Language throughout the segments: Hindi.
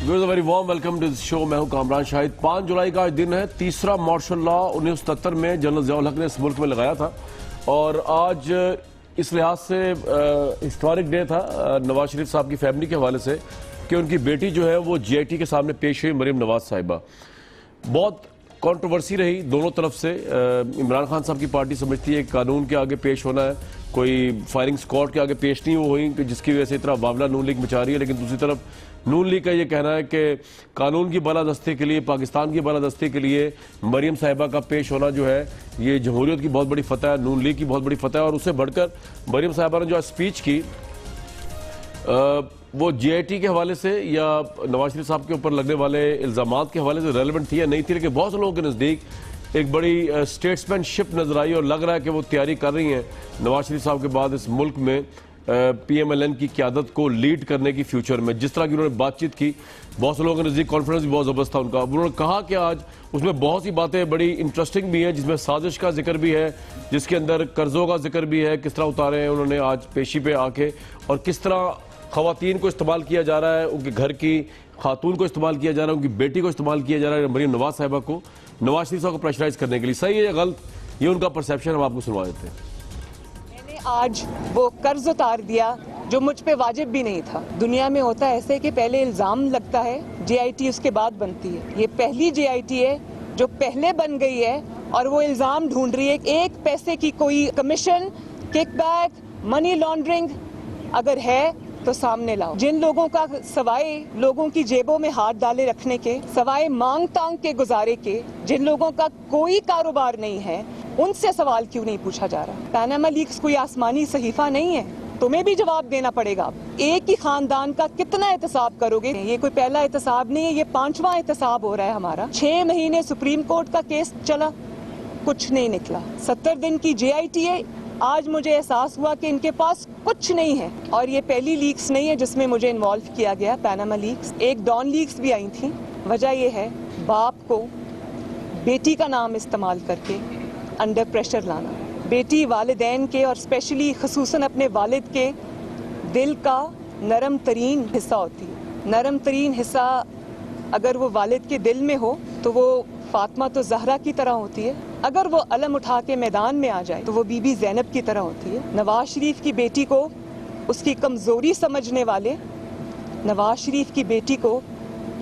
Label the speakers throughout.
Speaker 1: Very warm welcome to this show. मैं हूं कामरान शाहिद। 5 जुलाई का आज दिन है। तीसरा मार्शल लॉ 1977 में जनरल ज़िया उल हक ने इस मुल्क में लगाया था और आज इस लिहाज से हिस्टोरिक डे था नवाज शरीफ साहब की फैमिली के हवाले से कि उनकी बेटी जो है वो GIT के सामने पेश हुई, मरीम नवाज साहिबा। बहुत कंट्रोवर्सी रही दोनों तरफ से। इमरान खान साहब की पार्टी समझती है कि कानून के आगे पेश होना है, कोई फायरिंग स्क्वाड के आगे पेश नहीं हुई कि जिसकी वजह से इतना मामला नून लीग मचा रही है। लेकिन दूसरी तरफ नून लीग का ये कहना है कि कानून की बालादस्ती के लिए, पाकिस्तान की बालादस्ती के लिए मरीम साहिबा का पेश होना जो है ये जमहूरियत की बहुत बड़ी फतह है, नून लीग की बहुत बड़ी फतह है। और उससे बढ़कर मरीम साहिबा ने जो स्पीच की वो GIT के हवाले से या नवाज शरीफ साहब के ऊपर लगने वाले इल्ज़ामात के हवाले से रेलेवेंट थी या नहीं थी, लेकिन बहुत से लोगों के नज़दीक एक बड़ी स्टेट्समैनशिप नजर आई और लग रहा है कि वो तैयारी कर रही हैं नवाज शरीफ साहब के बाद इस मुल्क में PMLN की क़यादत को लीड करने की फ्यूचर में। जिस तरह की उन्होंने बातचीत की, बहुत से लोगों के नज़दीक कॉन्फिडेंस भी बहुत ज़बरदस्त था उनका। उन्होंने कहा कि आज उसमें बहुत सी बातें बड़ी इंटरेस्टिंग भी हैं, जिसमें साजिश का जिक्र भी है, जिसके अंदर कर्जों का जिक्र भी है, किस तरह उतारे हैं उन्होंने आज पेशी पे आके, और किस तरह ख़वातीन को इस्तेमाल किया जा रहा है, उनके घर की खातून को इस्तेमाल किया जा रहा है, उनकी बेटी को इस्तेमाल किया जा रहा है मरीम नवाज साहिबा को, नवाज शरीफ साहब को प्रेशराइज करने के लिए। सही है या गलत, ये उनका परसेप्शन हम आपको सुनवा देते हैं।
Speaker 2: मैंने आज वो कर्ज उतार दिया जो मुझ पे वाजिब भी नहीं था। दुनिया में होता है ऐसे कि पहले इल्ज़ाम लगता है, GIT उसके बाद बनती है। ये पहली GIT है जो पहले बन गई है और वो इल्ज़ाम ढूंढ रही है। एक पैसे की कोई कमीशन, किकबैक, मनी लॉन्ड्रिंग अगर है तो सामने लाओ। जिन लोगों का सवाए लोगों की जेबों में हाथ डाले रखने के, सवाए मांग तांग के गुजारे के, जिन लोगों का कोई कारोबार नहीं है, उनसे सवाल क्यों नहीं पूछा जा रहा? पैनामा लीक्स कोई आसमानी सहीफा नहीं है, तुम्हें भी जवाब देना पड़ेगा। एक ही खानदान का कितना एहतसाब करोगे? ये कोई पहला एहतसाब नहीं है, ये 5वां एहतसाब हो रहा है हमारा। 6 महीने सुप्रीम कोर्ट का केस चला, कुछ नहीं निकला। 70 दिन की GIT है। आज मुझे एहसास हुआ कि इनके पास कुछ नहीं है। और ये पहली लीक्स नहीं है जिसमें मुझे इन्वॉल्व किया गया। पैनामा लीक्स, एक डॉन लीक्स भी आई थी। वजह यह है बाप को बेटी का नाम इस्तेमाल करके अंडर प्रेशर लाना। बेटी वालिदैन के और स्पेशली खसूसन अपने वालिद के दिल का नरम तरीन हिस्सा होती है। नरम तरीन हिस्सा अगर वो वालिद के दिल में हो तो वो फातिमा तो ज़हरा की तरह होती है, अगर वो अलम उठा के मैदान में आ जाए तो वो बीबी ज़ैनब की तरह होती है। नवाज शरीफ की बेटी को उसकी कमज़ोरी समझने वाले नवाज शरीफ की बेटी को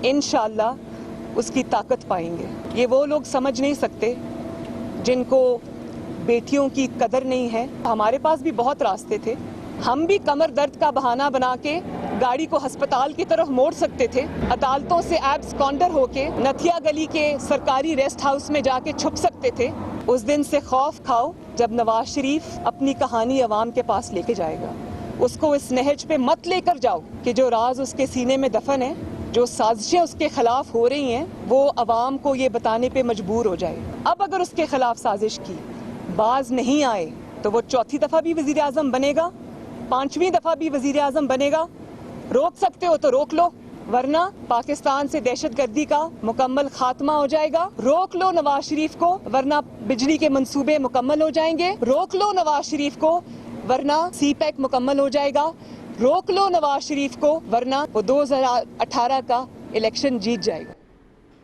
Speaker 2: इंशाअल्लाह उसकी ताकत पाएंगे। ये वो लोग समझ नहीं सकते जिनको बेटियों की कदर नहीं है। हमारे पास भी बहुत रास्ते थे, हम भी कमर दर्द का बहाना बना के गाड़ी को अस्पताल की तरफ मोड़ सकते थे, अदालतों से एब्सकॉन्डर होके नथिया गली के सरकारी रेस्ट हाउस में जाके छुप सकते थे। उस दिन से खौफ खाओ जब नवाज शरीफ अपनी कहानी अवाम के पास लेके जाएगा। उसको इस नहज पे मत लेकर जाओ कि जो राज उसके सीने में दफन है, जो साजिशें उसके खिलाफ हो रही हैं, वो अवाम को ये बताने पे मजबूर हो जाए। अब अगर उसके खिलाफ साजिश की बाज नहीं आए तो वो चौथी दफा भी वजीर आजम बनेगा, 5वीं दफा भी वजीर आजम बनेगा। रोक सकते हो तो रोक लो, वरना पाकिस्तान से दहशतगर्दी का मुकम्मल खात्मा हो जाएगा। रोक लो नवाज शरीफ को, वरना बिजली के मंसूबे मुकम्मल हो जाएंगे। रोक लो नवाज शरीफ को, वरना CPEC मुकम्मल हो जाएगा। रोक लो नवाज शरीफ को, वरना वो 2018 का इलेक्शन जीत जाएगा।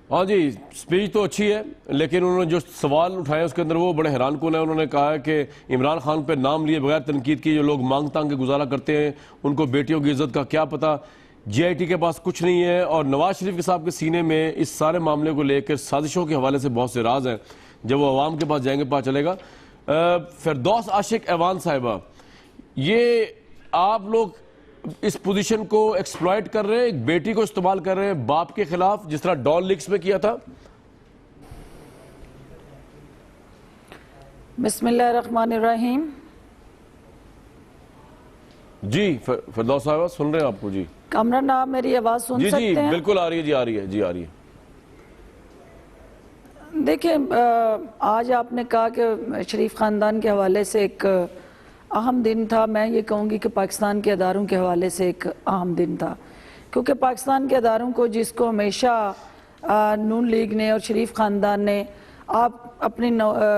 Speaker 1: हाँ जी, स्पीच तो अच्छी है, लेकिन उन्होंने जो सवाल उठाए उसके अंदर वो बड़े हैरान कुन है। उन्होंने कहा है कि इमरान खान पे नाम लिए बगैर तनकीद की जो लोग मांग तांग के गुजारा करते हैं उनको बेटियों की इज्जत का क्या पता। GIT के पास कुछ नहीं है और नवाज शरीफ के साहब के सीने में इस सारे मामले को लेकर साजिशों के हवाले से बहुत से राज हैं। जब वो अवाम के पास जाएंगे पता चलेगा। फिरदौस आशिक ऐवान साहिबा, ये आप लोग इस पोजीशन को एक्सप्लॉइट कर रहे हैं, एक बेटी को इस्तेमाल कर रहे हैं बाप के खिलाफ, जिस तरह डॉन लीक्स में किया था।
Speaker 3: बिस्मिल्लाहिर्रहमानिर्रहीम।
Speaker 1: जी फिरदौस साहिबा सुन रहे हैं आपको। जी
Speaker 3: कामरान, आप मेरी आवाज सुन
Speaker 1: जी
Speaker 3: सकते
Speaker 1: जी
Speaker 3: हैं?
Speaker 1: बिल्कुल आ रही है जी, आ रही है जी, आ रही है।
Speaker 3: देखिए, आज आपने कहा कि शरीफ खानदान के हवाले से एक अहम दिन था। मैं ये कहूँगी कि पाकिस्तान के अदारों के हवाले से एक अहम दिन था, क्योंकि पाकिस्तान के अदारों को, जिसको हमेशा नून लीग ने और शरीफ खानदान ने आप अपने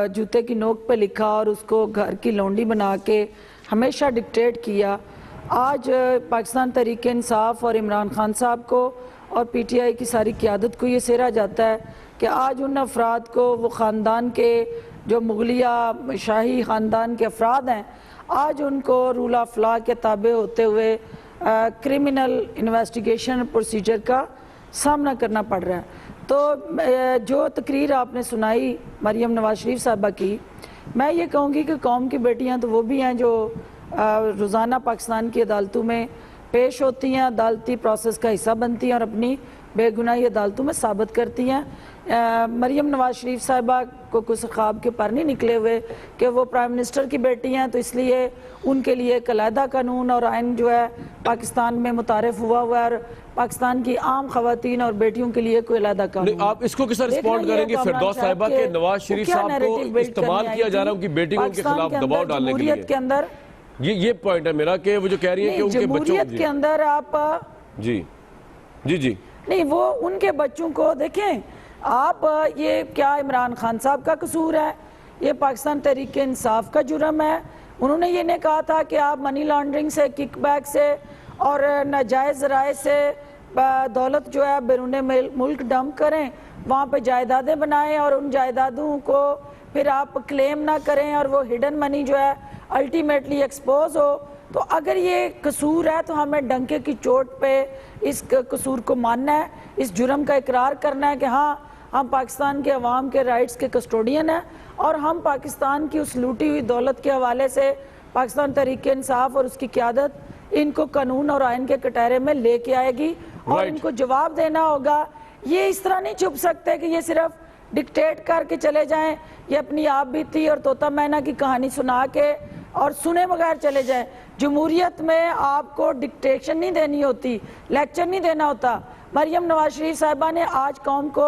Speaker 3: जूते की नोक पे लिखा और उसको घर की लौंडी बना के हमेशा डिक्टेट किया, आज पाकिस्तान तहरीक इंसाफ और इमरान खान साहब को और पीटीआई की सारी क़यादत को ये सेरा जाता है कि आज उन अफराद को, वो ख़ानदान के जो मुगलिया शाही ख़ानदान के अफराद हैं, आज उनको रूल ऑफ लॉ के ताबे होते हुए क्रिमिनल इन्वेस्टिगेशन प्रोसीजर का सामना करना पड़ रहा है। तो जो तकरीर आपने सुनाई मरियम नवाज शरीफ साहबा की, मैं ये कहूँगी कि कौम की बेटियाँ तो वो भी हैं जो रोज़ाना पाकिस्तान की अदालतों में पेश होती हैं, अदालती प्रोसेस का हिस्सा बनती हैं और अपनी बेगुनाही अदालतों में साबित करती हैं। मरियम नवाज शरीफ साहिबा को कुछ ख्वाब के पर नहीं निकले हुए कि वो प्राइम मिनिस्टर की बेटी हैं, तो इसलिए उनके लिए एक अलहदा कानून और आइन जो है पाकिस्तान में मुतारिफ हुआ है और पाकिस्तान की आम खवातीन और बेटियों के लिए कोई अलहदा कानून।
Speaker 1: आप इसको किस रिस्पॉन्ड करेंगे फिरदौस साहिबा के नवाज शरीफ साहब को इस्तेमाल किया जा रहा है उनकी बेटियों के खिलाफ दबाव डालने के लिए?
Speaker 3: के अंदर
Speaker 1: ये पॉइंट है मेरा कि वो जो कह रही है कि उनके बच्चों
Speaker 3: के अंदर आप
Speaker 1: जी जी जी
Speaker 3: नहीं, वो उनके बच्चों को देखें आप, ये क्या इमरान खान साहब का कसूर है? ये पाकिस्तान तहरीक इंसाफ का जुर्म है। उन्होंने ये नहीं कहा था कि आप मनी लॉन्ड्रिंग से, किकबैक से और नाजायज़ राय से दौलत जो है बैरून मुल्क डंप करें, वहाँ पे जायदादें बनाएं और उन जायदादों को फिर आप क्लेम ना करें और वो हिडन मनी जो है अल्टीमेटली एक्सपोज हो। तो अगर ये कसूर है तो हमें डंके की चोट पे इस कसूर को मानना है, इस जुर्म का इकरार करना है कि हाँ, हम पाकिस्तान के अवाम के राइट्स के कस्टोडियन हैं और हम पाकिस्तान की उस लूटी हुई दौलत के हवाले से पाकिस्तान तहरीक इंसाफ और उसकी क़यादत इनको कानून और आइन के कटहरे में लेके आएगी और इनको जवाब देना होगा। ये इस तरह नहीं छुप सकते कि ये सिर्फ डिक्टेट करके चले जाएं, ये अपनी आप बीती और तोता मैना की कहानी सुना के और सुने बगैर चले जाएं। जमहूरियत में आपको डिक्टेशन नहीं देनी होती, लेक्चर नहीं देना होता। मरियम नवाज शरीफ साहिबा ने आज कौम को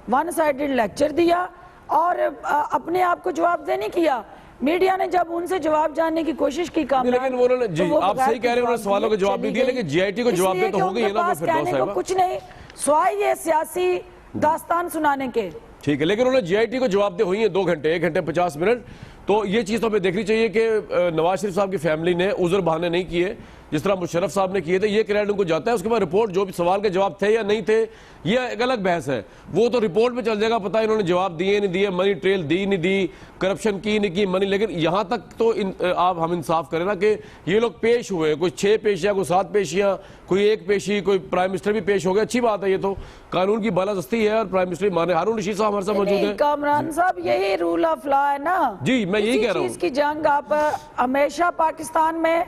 Speaker 3: वन साइडेड लेक्चर दिया और अपने आप को जवाब नहीं किया। मीडिया ने जब उनसे जवाब जानने की कोशिश की काम,
Speaker 1: लेकिन उन्होंने जी आप सही कह रहे हैं, उन्होंने सवालों के जवाब भी दिए, लेकिन जीआईटी को जवाब दे तो हो गई है ना फिरदौस साहिबा।
Speaker 3: कुछ नहीं स्वाई ये सियासी दास्तान सुनाने के।
Speaker 1: ठीक है, लेकिन उन्होंने जीआईटी को जवाब दे हुई है 2 घंटे 1 घंटे 50 मिनट। तो ये चीज़ तो हमें देखनी चाहिए कि नवाज शरीफ साहब की फैमिली ने उज़र बहाने नहीं किए जिस तरह मुशर्रफ साहब ने किए थे। ये क्रेडिट उनको जाता है। उसके बाद रिपोर्ट जो भी सवाल के जवाब थे या नहीं थे, ये एक अलग बहस है, वो तो रिपोर्ट में चल जाएगा पता है इन्होंने जवाब दिए नहीं दिए, मनी ट्रेल दी नहीं दी, करप्शन की नहीं की मनी। लेकिन यहाँ तक तो आप हम इंसाफ करें ना कि ये लोग पेश हुए, कोई 6 पेशियाँ, कोई 7 पेशियाँ, कोई 1 पेशी, कोई प्राइम मिनिस्टर भी पेश हो गया। अच्छी बात है, ये तो कानून की बालादस्ती है और प्राइम मिनिस्टर माने। हारून रशीद साहब हमारे साथ मौजूद है।
Speaker 3: कामरान साहब, यही रूल ऑफ लॉ है ना
Speaker 1: जी, मैं यही कह रहा हूँ।
Speaker 3: इसकी जंग आप हमेशा पाकिस्तान में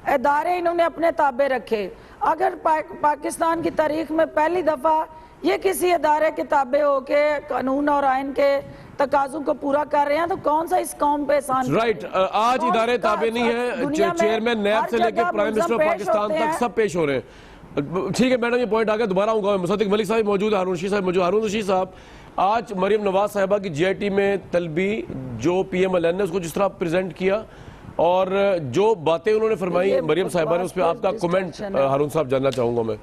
Speaker 3: इदारे इन्होंने अपने ताबे रखे। अगर पाकिस्तान की तारीख में पहली दफा ये किसी इदारे के ताबे होके कानून और आइन के तकाजों को पूरा कर रहे हैं तो कौन सा इस कौम पे एहसान?
Speaker 1: राइट, आज इदारे ताबे नहीं है, चेयरमैन नैब से लेकर प्राइम मिनिस्टर पाकिस्तान तक सब पेश हो रहे हैं। ठीक है मैडम, ये पॉइंट आ गया, दोबारा आऊंगा। मुसद्दिक मलिक साहब मौजूद है, हारून रशीद साहब मौजूद। हारून रशीद साहब, आज मरियम नवाज साहिबा की जीआईटी में तलबी जो पीएमएलएन ने उसको जिस तरह प्रेजेंट किया और जो बातें उन्होंने फरमाई मरियम साहिबा ने, उस पर आपका कमेंट हारून साहब जानना चाहूंगा मैं।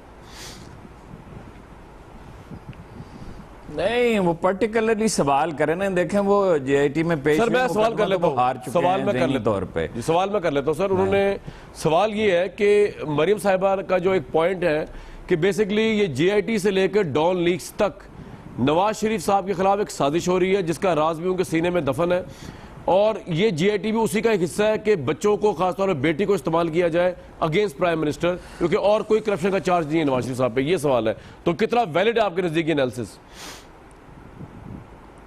Speaker 4: नहीं, वो पर्टिकुलरली सवाल करें ना, देखें वो जीआईटी में पेश।
Speaker 1: सर मैं सवाल कर लेता हूँ, सवाल मैं कर लेता
Speaker 4: हूँ
Speaker 1: सवाल मैं कर लेता हूँ सर। उन्होंने सवाल ये है कि मरियम साहिबा का जो एक पॉइंट है कि बेसिकली ये जीआईटी से लेकर डॉन लीक्स तक नवाज शरीफ साहब के खिलाफ एक साजिश हो रही है जिसका राज भी उनके सीने में दफन है, और ये जीआईटी भी उसी का एक हिस्सा है कि बच्चों को, खासतौर पर बेटी को इस्तेमाल किया जाए अगेंस्ट प्राइम मिनिस्टर, क्योंकि और कोई करप्शन का चार्ज नहीं है नवाज शरीफ साहब पे। ये सवाल है, तो कितना वैलिड है आपके नजदीक एनालिसिस?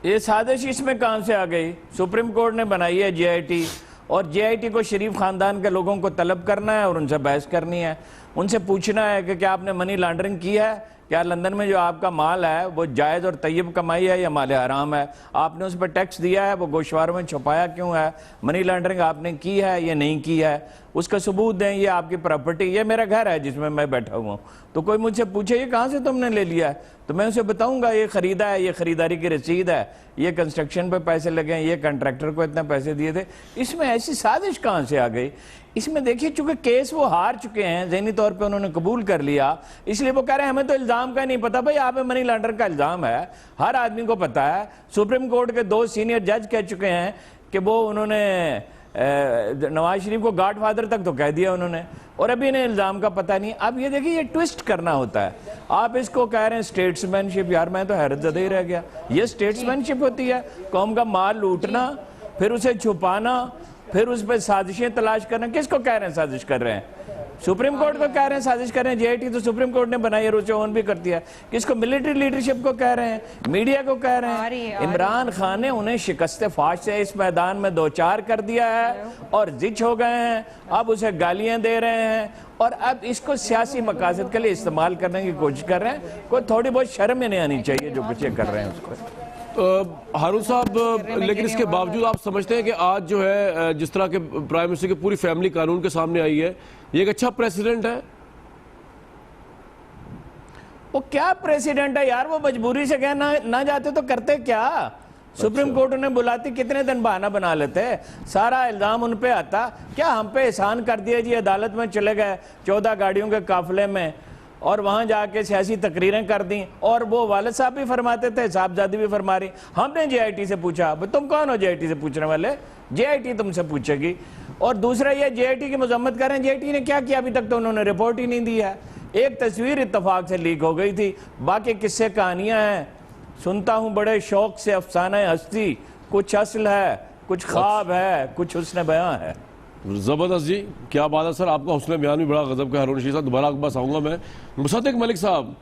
Speaker 4: ये साजिश इसमें कहां से आ गई? सुप्रीम कोर्ट ने बनाई है जीआईटी, और जीआईटी को शरीफ खानदान के लोगों को तलब करना है और उनसे बहस करनी है, उनसे पूछना है कि क्या आपने मनी लॉन्ड्रिंग की है, क्या लंदन में जो आपका माल है वो जायज़ और तैयब कमाई है या माल हराम है, आपने उस पर टैक्स दिया है, वो गोशवारों में छुपाया क्यों है, मनी लॉन्ड्रिंग आपने की है या नहीं की है, उसका सबूत दें। ये आपकी प्रॉपर्टी, ये मेरा घर है जिसमें मैं बैठा हुआ हूँ, तो कोई मुझसे पूछे ये कहाँ से तुमने ले लिया है, तो मैं उसे बताऊंगा ये खरीदा है, ये खरीदारी की रसीद है, ये कंस्ट्रक्शन पे पैसे लगे हैं, ये कॉन्ट्रैक्टर को इतना पैसे दिए थे। इसमें ऐसी साजिश कहाँ से आ गई? इसमें देखिए, चूंकि केस वो हार चुके हैं, ज़हनी तौर पे उन्होंने कबूल कर लिया, इसलिए वो कह रहे हैं हमें तो इल्ज़ाम का नहीं पता। भाई आप पे मनी लॉन्ड्रिंग का इल्ज़ाम है, हर आदमी को पता है। सुप्रीम कोर्ट के 2 सीनियर जज कह चुके हैं कि वो उन्होंने नवाज शरीफ को गॉड फादर तक तो कह दिया उन्होंने, और अभी इन्हें इल्ज़ाम का पता नहीं। अब ये देखिए, ये ट्विस्ट करना होता है। आप इसको कह रहे हैं स्टेट्समैनशिप, यार मैं तो हैरत ज़दा ही रह गया। ये स्टेट्समैनशिप होती है? कौम का माल लूटना, फिर उसे छुपाना, फिर उस पर साजिशें तलाश करना। किसको कह रहे हैं साजिश कर रहे हैं? सुप्रीम कोर्ट को कह रहे हैं साजिश कर रहे हैं। जेआईटी तो सुप्रीम कोर्ट ने बनाई है, उसे ऑन भी कर दिया। किसको? मिलिट्री लीडरशिप को कह रहे हैं, मीडिया को कह रहे हैं। इमरान खान ने उन्हें शिकस्त फाश से इस मैदान में दो चार कर दिया है और जिच हो गए हैं। अब उसे गालियां दे रहे हैं और अब इसको सियासी मकासद के लिए इस्तेमाल करने की कोशिश कर रहे हैं। कोई थोड़ी बहुत शर्म ही नहीं आनी चाहिए जो कुछ ये कर रहे हैं उसको।
Speaker 1: हारून साहब, लेकिन इसके बावजूद आप समझते हैं कि आज जो है जिस तरह के प्राइम मिनिस्टर की पूरी फैमिली कानून के सामने आई है, ये एक अच्छा प्रेसिडेंट है?
Speaker 4: वो क्या प्रेसिडेंट है यार? वो मजबूरी से कहना ना जाते तो करते क्या? सुप्रीम कोर्ट उन्हें बुलाती, कितने दिन बहाना बना लेते, सारा इल्जाम उन पे आता। क्या हम पे एहसान कर दिया जी? अदालत में चले गए 14 गाड़ियों के काफिले में और वहां जाके सियासी तकरीरें कर दी। और वो वालिद साहब भी फरमाते थे, साहबजादी भी फरमा रही। हमने जेआईटी से पूछा, तुम कौन हो जेआईटी से पूछने वाले? जेआईटी तुमसे पूछेगी। और दूसरा ये जेआईटी की मजम्मत कर रहे हैं। जेआईटी ने क्या किया? अभी तक तो उन्होंने रिपोर्ट ही नहीं दी है। एक तस्वीर इत्तेफाक से लीक हो गई थी, बाकी किस्से कहानियां हैं। सुनता हूं बड़े शौक से अफसाना हस्ती, कुछ असल है, कुछ ख्वाब है, कुछ हुस्न बयां है।
Speaker 1: जबरदस्त जी, क्या बात है सर। आपका हुस्न बयान भी बड़ा गजब का। हारून रशीद साहब, दोबारा आपके पास आऊंगा मैं। मुसद्दिक मलिक साहब,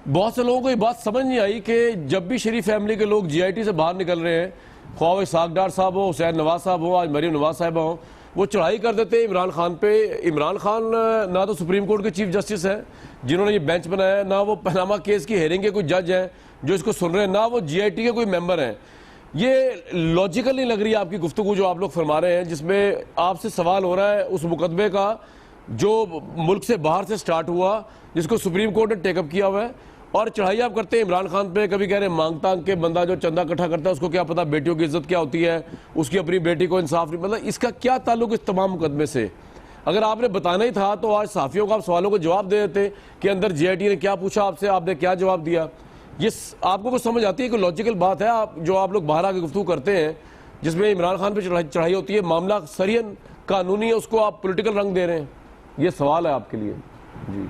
Speaker 1: बहुत से लोगों को ये बात समझ नहीं आई कि जब भी शरीफ फैमिली के लोग जीआईटी से बाहर निकल रहे हैं, ख्वाह वो इसाक डार साहब हो, हुसैन नवाज साहब हो, आज मरीम नवाज साहब हो, वो चढ़ाई कर देते हैं इमरान खान पे। इमरान खान ना तो सुप्रीम कोर्ट के चीफ जस्टिस हैं जिन्होंने ये बेंच बनाया है, ना वो पनामा केस की हेयरिंग के कोई जज हैं जो इसको सुन रहे हैं, ना वो जीआईटी के कोई मेंबर हैं। ये लॉजिकल नहीं लग रही आपकी गुफ्तगू जो आप लोग फरमा रहे हैं, जिसमें आपसे सवाल हो रहा है उस मुकदमे का जो मुल्क से बाहर से स्टार्ट हुआ, जिसको सुप्रीम कोर्ट ने टेकअप किया हुआ है, और चढ़ाई आप करते हैं इमरान खान पे। कभी कह रहे हैं मांग तांग के बंदा जो चंदा इकट्ठा करता है उसको क्या पता बेटियों की इज्जत क्या होती है, उसकी अपनी बेटी को इंसाफ नहीं। मतलब इसका क्या ताल्लुक इस तमाम मुकदमे से? अगर आपने बताना ही था तो आज साफियों का आप सवालों को जवाब दे देते कि अंदर जेआईटी ने क्या पूछा आपसे, आपने क्या जवाब दिया। ये आपको कुछ समझ आती है कि लॉजिकल बात है आप जो आप लोग बाहर आके गुफ्तगू करते हैं जिसमें इमरान खान पे चढ़ाई होती है, मामला सरियन कानूनी है, उसको आप पॉलिटिकल रंग दे रहे हैं? ये सवाल है आपके लिए जी।